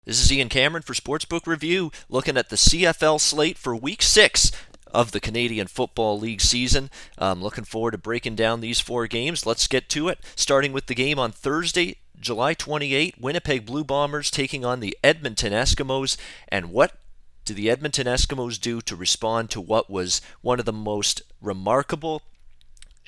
This is Ian Cameron for Sportsbook Review, looking at the CFL slate for Week 6 of the Canadian Football League season. I'm looking forward to breaking down these 4 games. Let's get to it, starting with the game on Thursday, July 28, Winnipeg Blue Bombers taking on the Edmonton Eskimos. And what do the Edmonton Eskimos do to respond to what was one of the most remarkable,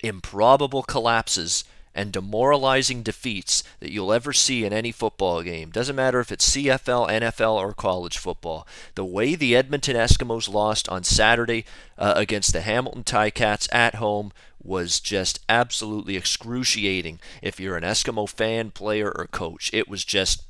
improbable collapses and demoralizing defeats that you'll ever see in any football game? Doesn't matter if it's CFL, NFL, or college football. The way the Edmonton Eskimos lost on Saturday against the Hamilton Ticats at home was just absolutely excruciating if you're an Eskimo fan, player, or coach. It was just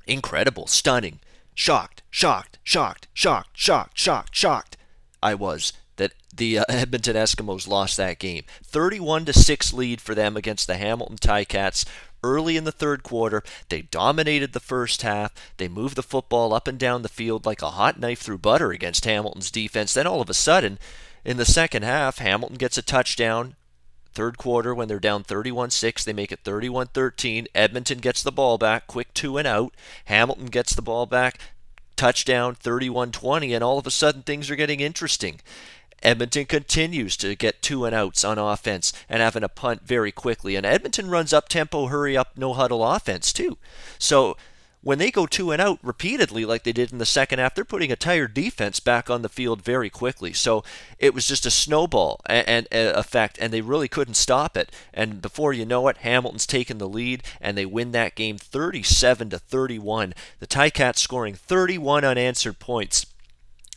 incredible, stunning, shocked, shocked, shocked, shocked, shocked, shocked, shocked. I was that the Edmonton Eskimos lost that game. 31-6 lead for them against the Hamilton Ticats. Early in the third quarter, they dominated the first half. They moved the football up and down the field like a hot knife through butter against Hamilton's defense. Then all of a sudden, in the second half, Hamilton gets a touchdown. Third quarter, when they're down 31-6, they make it 31-13. Edmonton gets the ball back, quick 2 and out. Hamilton gets the ball back, touchdown, 31-20, and all of a sudden things are getting interesting. Edmonton continues to get 2 and outs on offense and having a punt very quickly. And Edmonton runs up-tempo, hurry-up, no-huddle offense too. So when they go 2 and out repeatedly like they did in the second half, they're putting a tired defense back on the field very quickly. So it was just a snowball and effect, and they really couldn't stop it. And before you know it, Hamilton's taken the lead, and they win that game 37-31. The Ticats scoring 31 unanswered points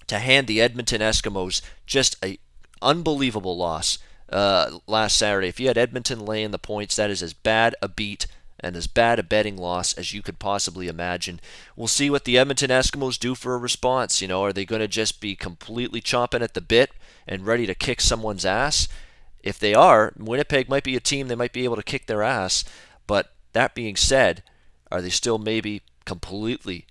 to hand the Edmonton Eskimos just an unbelievable loss last Saturday. If you had Edmonton laying the points, that is as bad a beat and as bad a betting loss as you could possibly imagine. We'll see what the Edmonton Eskimos do for a response. Are they going to just be completely chomping at the bit and ready to kick someone's ass? If they are, Winnipeg might be a team they might be able to kick their ass. But that being said, are they still maybe completely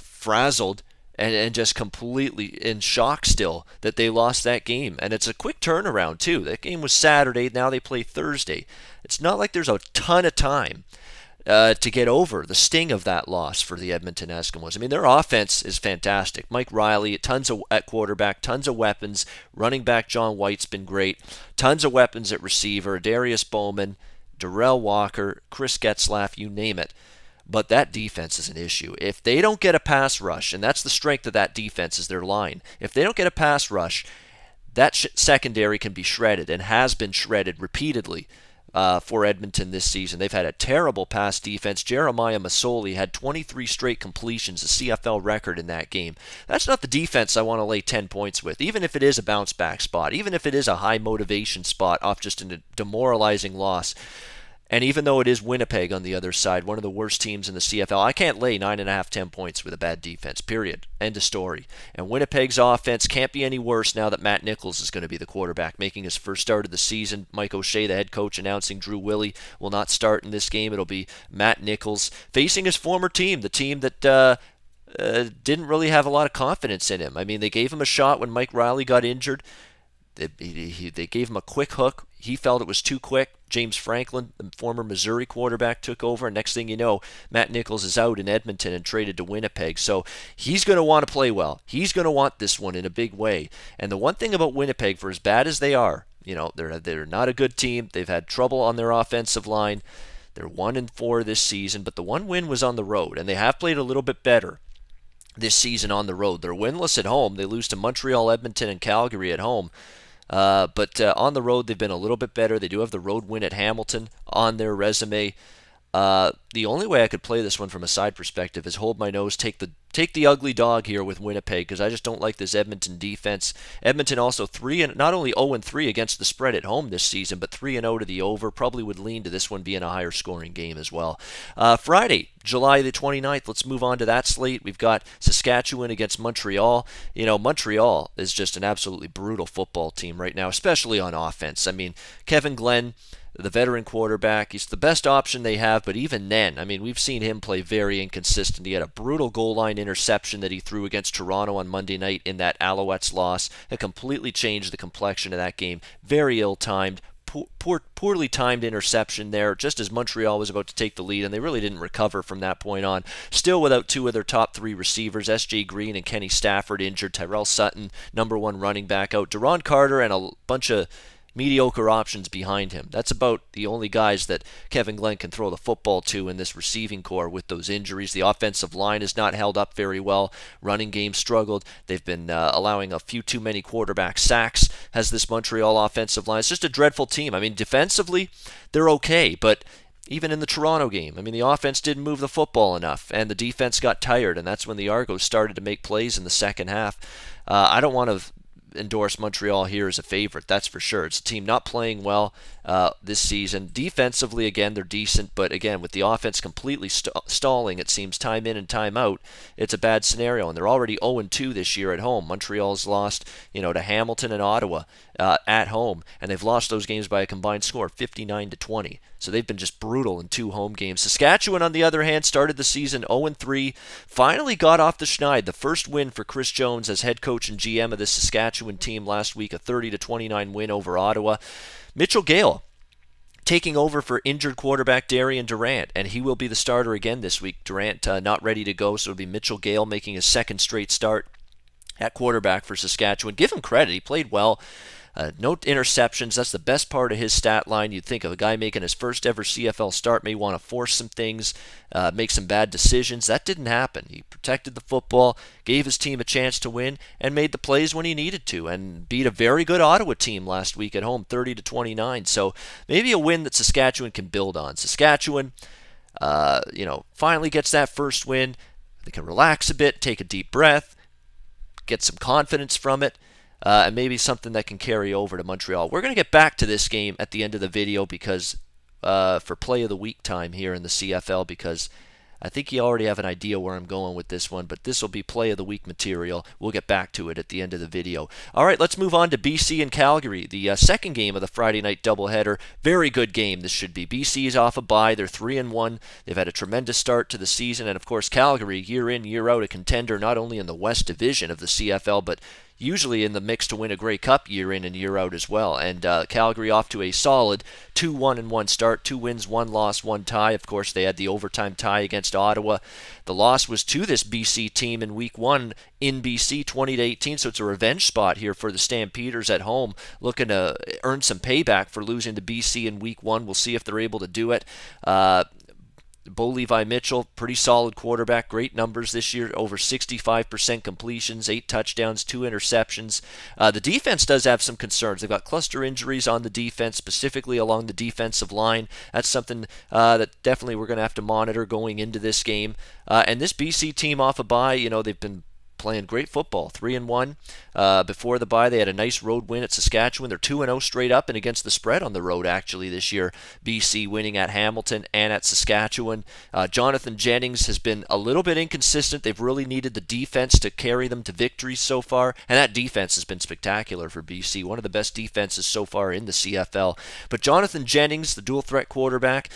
frazzled and just completely in shock still that they lost that game? And it's a quick turnaround too. That game was Saturday, now they play Thursday. It's not like there's a ton of time to get over the sting of that loss for the Edmonton Eskimos. I mean, their offense is fantastic. Mike Riley, at quarterback, tons of weapons. Running back John White's been great. Tons of weapons at receiver. Darius Bowman, Darrell Walker, Chris Getzlaff, you name it. But that defense is an issue. If they don't get a pass rush, and that's the strength of that defense is their line. If they don't get a pass rush, that secondary can be shredded and has been shredded repeatedly for Edmonton this season. They've had a terrible pass defense. Jeremiah Masoli had 23 straight completions, a CFL record in that game. That's not the defense I want to lay 10 points with, even if it is a bounce back spot, even if it is a high motivation spot off just a demoralizing loss. And even though it is Winnipeg on the other side, one of the worst teams in the CFL, I can't lay 9.5, 10 points with a bad defense, period. End of story. And Winnipeg's offense can't be any worse now that Matt Nichols is going to be the quarterback, making his first start of the season. Mike O'Shea, the head coach, announcing Drew Willie will not start in this game. It'll be Matt Nichols facing his former team, the team that didn't really have a lot of confidence in him. I mean, they gave him a shot when Mike Riley got injured. They gave him a quick hook. He felt it was too quick. James Franklin, the former Missouri quarterback, took over. And next thing you know, Matt Nichols is out in Edmonton and traded to Winnipeg. So he's going to want to play well. He's going to want this one in a big way. And the one thing about Winnipeg, for as bad as they are, they're not a good team. They've had trouble on their offensive line. They're 1-4 this season, but the one win was on the road, and they have played a little bit better this season on the road. They're winless at home. They lose to Montreal, Edmonton, and Calgary at home. But on the road, they've been a little bit better. They do have the road win at Hamilton on their resume. The only way I could play this one from a side perspective is hold my nose, take the ugly dog here with Winnipeg, because I just don't like this Edmonton defense. Edmonton also not only 0-3 against the spread at home this season, but 3-0 to the over. Probably would lean to this one being a higher scoring game as well. Friday, July the 29th, let's move on to that slate. We've got Saskatchewan against Montreal. Montreal is just an absolutely brutal football team right now, especially on offense. I mean, Kevin Glenn, the veteran quarterback, he's the best option they have, but even then, I mean, we've seen him play very inconsistent. He had a brutal goal line interception that he threw against Toronto on Monday night in that Alouettes loss that completely changed the complexion of that game. Very ill-timed, poorly timed interception there, just as Montreal was about to take the lead, and they really didn't recover from that point on. Still without two of their top three receivers, S.J. Green and Kenny Stafford injured, Tyrell Sutton, number one running back out, Deron Carter, and a bunch of mediocre options behind him. That's about the only guys that Kevin Glenn can throw the football to in this receiving core with those injuries. The offensive line has not held up very well. Running game struggled. They've been allowing a few too many quarterback sacks, has this Montreal offensive line. It's just a dreadful team. I mean, defensively, they're okay, but even in the Toronto game, I mean, the offense didn't move the football enough, and the defense got tired, and that's when the Argos started to make plays in the second half. I don't want to endorse Montreal here as a favorite, that's for sure. It's a team not playing well this season. Defensively, again, they're decent, but again, with the offense completely stalling, it seems, time in and time out, it's a bad scenario, and they're already 0-2 this year at home. Montreal's lost, to Hamilton and Ottawa at home, and they've lost those games by a combined score of 59-20. So they've been just brutal in two home games. Saskatchewan, on the other hand, started the season 0-3, finally got off the schneid. The first win for Chris Jones as head coach and GM of the Saskatchewan team last week, a 30-29 win over Ottawa. Mitchell Gale taking over for injured quarterback Darian Durant, and he will be the starter again this week. Durant not ready to go, so it'll be Mitchell Gale making his second straight start at quarterback for Saskatchewan. Give him credit. He played well. No interceptions. That's the best part of his stat line. You'd think of a guy making his first ever CFL start may want to force some things, make some bad decisions. That didn't happen. He protected the football, gave his team a chance to win, and made the plays when he needed to, and beat a very good Ottawa team last week at home, 30-29. So maybe a win that Saskatchewan can build on. Saskatchewan, finally gets that first win. They can relax a bit, take a deep breath, get some confidence from it. And maybe something that can carry over to Montreal. We're going to get back to this game at the end of the video because for play of the week time here in the CFL, because I think you already have an idea where I'm going with this one, but this will be play of the week material. We'll get back to it at the end of the video. All right, let's move on to BC and Calgary, the second game of the Friday night doubleheader. Very good game this should be. BC is off a bye. They're 3-1. They've had a tremendous start to the season, and of course Calgary, year in, year out, a contender not only in the West Division of the CFL, but usually in the mix to win a Grey Cup year in and year out as well. And Calgary off to a solid 2-1-1 start, 2 wins, 1 loss, 1 tie. Of course, they had the overtime tie against Ottawa. The loss was to this BC team in Week 1 in BC, 20-18, so it's a revenge spot here for the Stampeders at home, looking to earn some payback for losing to BC in Week 1. We'll see if they're able to do it. Bo Levi Mitchell, pretty solid quarterback, great numbers this year, over 65% completions, 8 touchdowns, 2 interceptions. The defense does have some concerns. They've got cluster injuries on the defense, specifically along the defensive line. That's something that definitely we're going to have to monitor going into this game. And this BC team off a bye, they've been playing great football, 3-1. Before the bye, they had a nice road win at Saskatchewan. They're 2-0 straight up and against the spread on the road, actually, this year. BC winning at Hamilton and at Saskatchewan. Jonathan Jennings has been a little bit inconsistent. They've really needed the defense to carry them to victories so far, and that defense has been spectacular for BC. One of the best defenses so far in the CFL. But Jonathan Jennings, the dual-threat quarterback,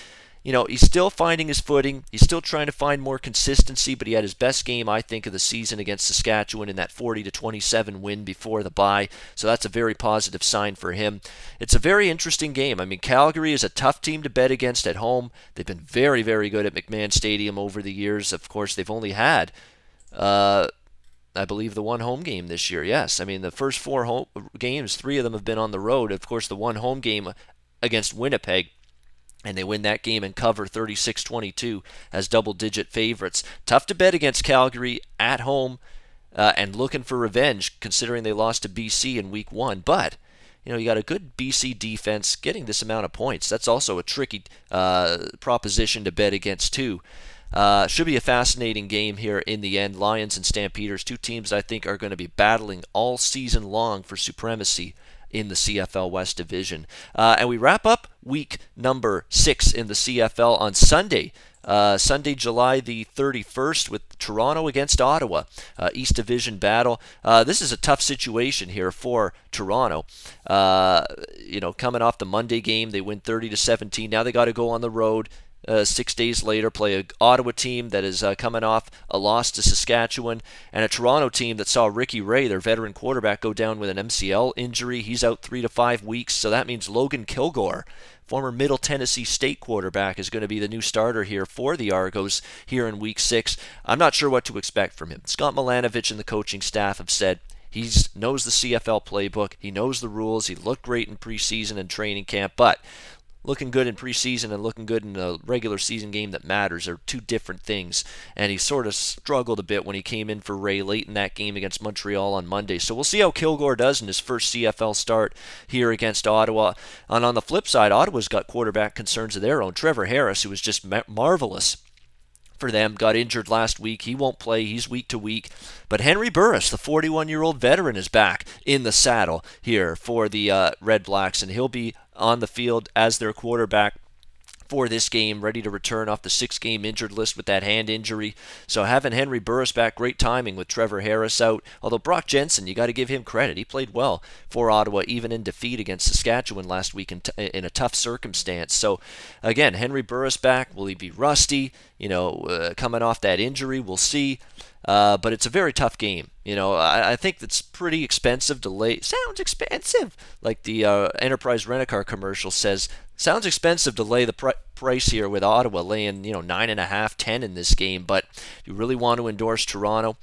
he's still finding his footing. He's still trying to find more consistency, but he had his best game, I think, of the season against Saskatchewan in that 40-27 win before the bye. So that's a very positive sign for him. It's a very interesting game. I mean, Calgary is a tough team to bet against at home. They've been very, very good at McMahon Stadium over the years. Of course, they've only had, I believe, the one home game this year. Yes, I mean, the first 4 home games, 3 of them have been on the road. Of course, the one home game against Winnipeg, and they win that game and cover 36-22 as double-digit favorites. Tough to bet against Calgary at home and looking for revenge considering they lost to BC in Week 1. But, you got a good BC defense getting this amount of points. That's also a tricky proposition to bet against, too. Should be a fascinating game here in the end. Lions and Stampeders, 2 teams I think are going to be battling all season long for supremacy in the CFL West Division. And we wrap up week number 6 in the CFL on Sunday. Sunday, July the 31st with Toronto against Ottawa. East Division battle. This is a tough situation here for Toronto. Coming off the Monday game, they win 30-17. Now they got to go on the road 6 days later, play a Ottawa team that is coming off a loss to Saskatchewan, and a Toronto team that saw Ricky Ray, their veteran quarterback, go down with an MCL injury. He's out 3 to 5 weeks, so that means Logan Kilgore, former Middle Tennessee State quarterback, is going to be the new starter here for the Argos here in Week 6. I'm not sure what to expect from him. Scott Milanovich and the coaching staff have said he knows the CFL playbook. He knows the rules. He looked great in preseason and training camp, but looking good in preseason and looking good in a regular season game that matters are two different things. And he sort of struggled a bit when he came in for Ray late in that game against Montreal on Monday. So we'll see how Kilgore does in his first CFL start here against Ottawa. And on the flip side, Ottawa's got quarterback concerns of their own. Trevor Harris, who was just marvelous for them, got injured last week. He won't play. He's week to week. But Henry Burris, the 41-year-old veteran, is back in the saddle here for the Red Blacks, and he'll be on the field as their quarterback for this game, ready to return off the 6-game injured list with that hand injury. So having Henry Burris back, great timing with Trevor Harris out. Although Brock Jensen, you got to give him credit. He played well for Ottawa, even in defeat against Saskatchewan last week in a tough circumstance. So again, Henry Burris back. Will he be rusty? Coming off that injury, we'll see. But it's a very tough game. I think it's pretty expensive to lay. Sounds expensive, like the Enterprise Rent-A-Car commercial says. Sounds expensive to lay the price here with Ottawa laying 9.5, 10 in this game. But if you really want to endorse Toronto,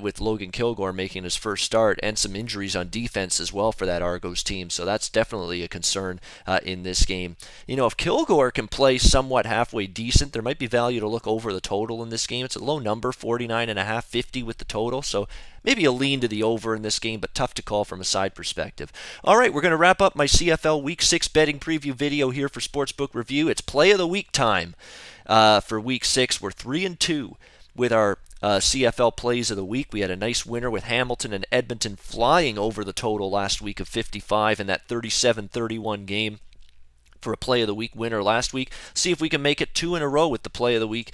with Logan Kilgore making his first start and some injuries on defense as well for that Argos team, so that's definitely a concern in this game. If Kilgore can play somewhat halfway decent, there might be value to look over the total in this game. It's a low number, 49.5, 50 with the total, so maybe a lean to the over in this game, but tough to call from a side perspective. All right, we're going to wrap up my CFL Week 6 betting preview video here for Sportsbook Review. It's Play of the Week time for Week 6. We're 3-2 with our CFL plays of the week. We had a nice winner with Hamilton and Edmonton flying over the total last week of 55 in that 37-31 game for a Play of the Week winner last week. See if we can make it 2 in a row with the Play of the Week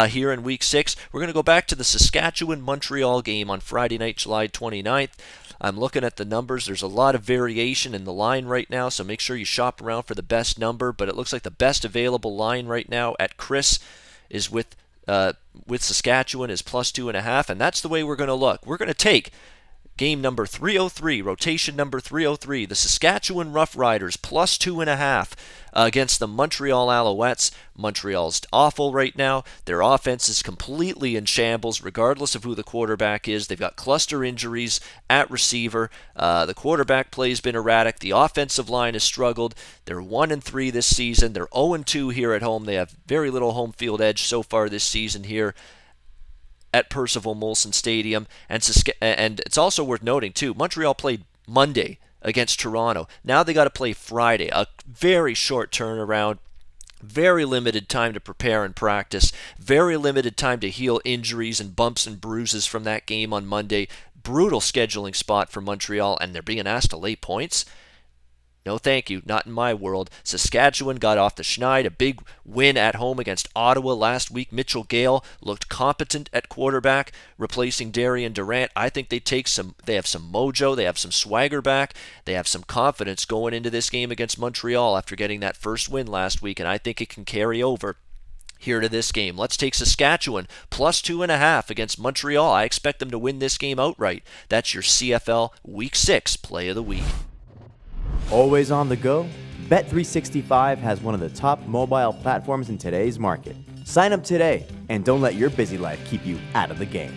here in Week 6. We're going to go back to the Saskatchewan-Montreal game on Friday night, July 29th. I'm looking at the numbers. There's a lot of variation in the line right now, so make sure you shop around for the best number. But it looks like the best available line right now at Chris is with Saskatchewan is plus 2.5, and that's the way we're going to look. We're going to take game number 303, rotation number 303, the Saskatchewan Roughriders plus 2.5 against the Montreal Alouettes. Montreal's awful right now. Their offense is completely in shambles regardless of who the quarterback is. They've got cluster injuries at receiver. The quarterback play has been erratic. The offensive line has struggled. They're 1-3 this season. They're 0-2 here at home. They have very little home field edge so far this season here at Percival Molson Stadium. And it's also worth noting, too, Montreal played Monday against Toronto. Now they got to play Friday. A very short turnaround. Very limited time to prepare and practice. Very limited time to heal injuries and bumps and bruises from that game on Monday. Brutal scheduling spot for Montreal, and they're being asked to lay points? No, thank you. Not in my world. Saskatchewan got off the schneid. A big win at home against Ottawa last week. Mitchell Gale looked competent at quarterback, replacing Darian Durant. I think they have some mojo. They have some swagger back. They have some confidence going into this game against Montreal after getting that first win last week, and I think it can carry over here to this game. Let's take Saskatchewan plus 2.5 against Montreal. I expect them to win this game outright. That's your CFL Week 6 Play of the Week. Always on the go? Bet365 has one of the top mobile platforms in today's market. Sign up today and don't let your busy life keep you out of the game.